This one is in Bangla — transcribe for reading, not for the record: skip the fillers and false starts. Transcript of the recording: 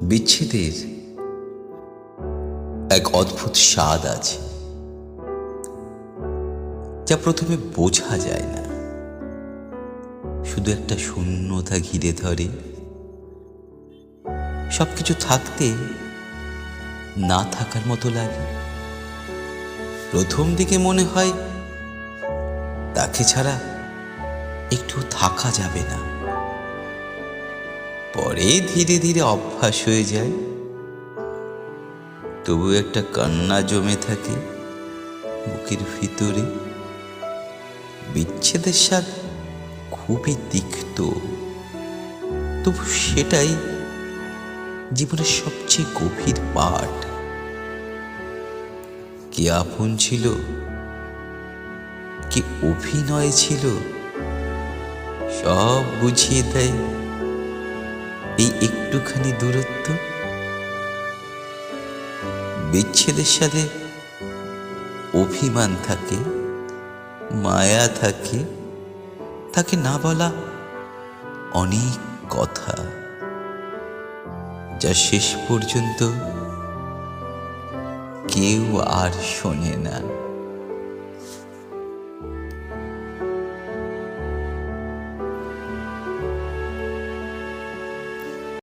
বিচ্ছেদের এক অদ্ভুত স্বাদ আছে, যা প্রথমে বোঝা যায় না। শুধু একটা শূন্যতা ঘিরে ধরে, সবকিছু থাকতে না থাকার মতো লাগে। প্রথম দিকে মনে হয় তাকে ছাড়া একটু থাকা যাবে না, পরে ধীরে ধীরে অভ্যাস হয়ে যায়। তবু একটা কান্না জমে থাকে বুকের ভিতরে। বিচ্ছেদের স্বাদ খুবই তিক্ত, তবু সেটাই জীবনের সবচেয়ে গভীর পাঠ। কে আপন ছিল, কে অভিনয় ছিল, সব বুঝিয়ে দেয় এই একটুখানি দূরত্ব। বিচ্ছেদের সাথে অভিমান থাকে, মায়া থাকে, তাকে না বলা অনেক কথা, যা শেষ পর্যন্ত কেউ আর শোনে না।